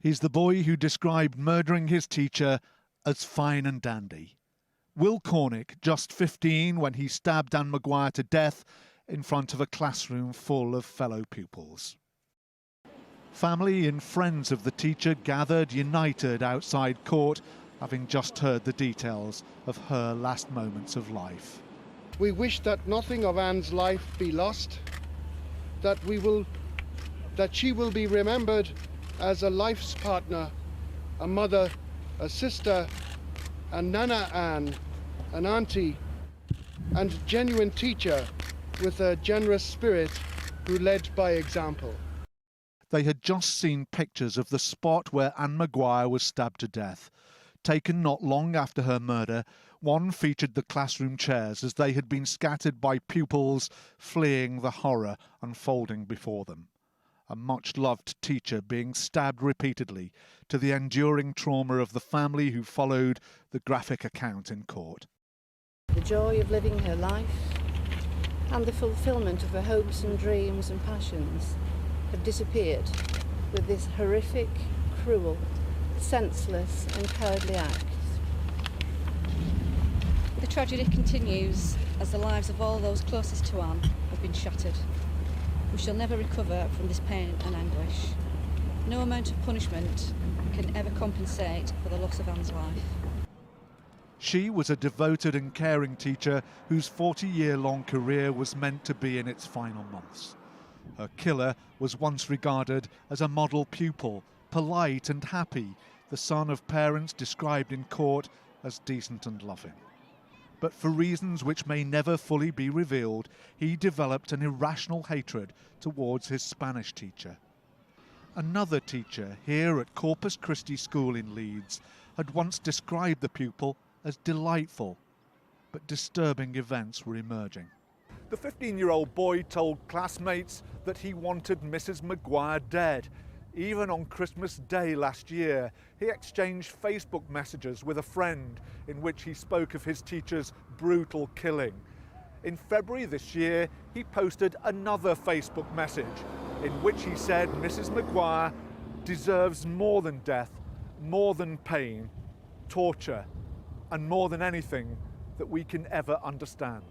He's the boy who described murdering his teacher as fine and dandy. Will Cornick, just 15 when he stabbed Anne Maguire to death in front of a classroom full of fellow pupils. Family and friends of the teacher gathered united outside court, having just heard the details of her last moments of life. We wish that nothing of Anne's life be lost, that she will be remembered as a life's partner, a mother, a sister, a Nana Anne, an auntie, and genuine teacher with a generous spirit who led by example. They had just seen pictures of the spot where Anne Maguire was stabbed to death. Taken not long after her murder, one featured the classroom chairs as they had been scattered by pupils fleeing the horror unfolding before them. A much-loved teacher being stabbed repeatedly, to the enduring trauma of the family who followed the graphic account in court. The joy of living her life and the fulfilment of her hopes and dreams and passions have disappeared with this horrific, cruel, senseless and cowardly act. The tragedy continues as the lives of all those closest to Anne have been shattered. We shall never recover from this pain and anguish. No amount of punishment can ever compensate for the loss of Anne's life. She was a devoted and caring teacher whose 40-year-long career was meant to be in its final months. Her killer was once regarded as a model pupil, polite and happy, the son of parents described in court as decent and loving. But for reasons which may never fully be revealed, he developed an irrational hatred towards his Spanish teacher. Another teacher here at Corpus Christi School in Leeds had once described the pupil as delightful, but disturbing events were emerging. The 15-year-old boy told classmates that he wanted Mrs. Maguire dead. Even on Christmas Day last year, he exchanged Facebook messages with a friend in which he spoke of his teacher's brutal killing. In February this year, he posted another Facebook message in which he said Mrs. Maguire deserves more than death, more than pain, torture, and more than anything that we can ever understand.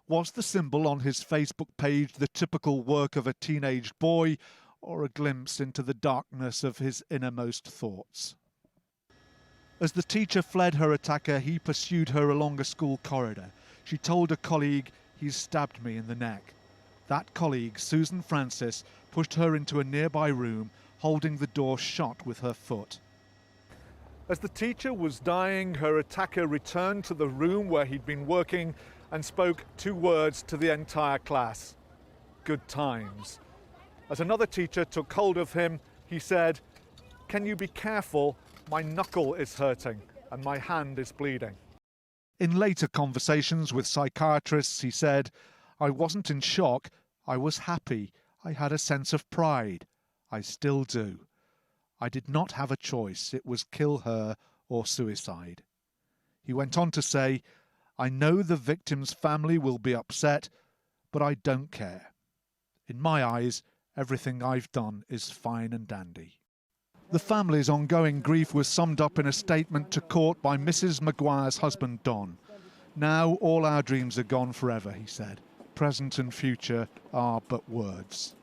Was the symbol on his Facebook page the typical work of a teenaged boy, or a glimpse into the darkness of his innermost thoughts? As the teacher fled her attacker, he pursued her along a school corridor. She told a colleague, "He's stabbed me in the neck." That colleague, Susan Francis, pushed her into a nearby room, holding the door shut with her foot. As the teacher was dying, her attacker returned to the room where he'd been working and spoke 2 words to the entire class: "Good times." As another teacher took hold of him, he said, "Can you be careful? My knuckle is hurting and my hand is bleeding." In later conversations with psychiatrists, he said, "I wasn't in shock, I was happy. I had a sense of pride. I still do. I did not have a choice. It was kill her or suicide." He went on to say, "I know the victim's family will be upset, but I don't care. In my eyes, everything I've done is fine and dandy." The family's ongoing grief was summed up in a statement to court by Mrs. Maguire's husband, Don. "Now all our dreams are gone forever," he said. "Present and future are but words."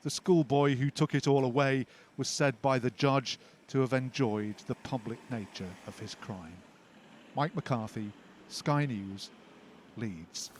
The schoolboy who took it all away was said by the judge to have enjoyed the public nature of his crime. Mike McCarthy, Sky News, Leeds.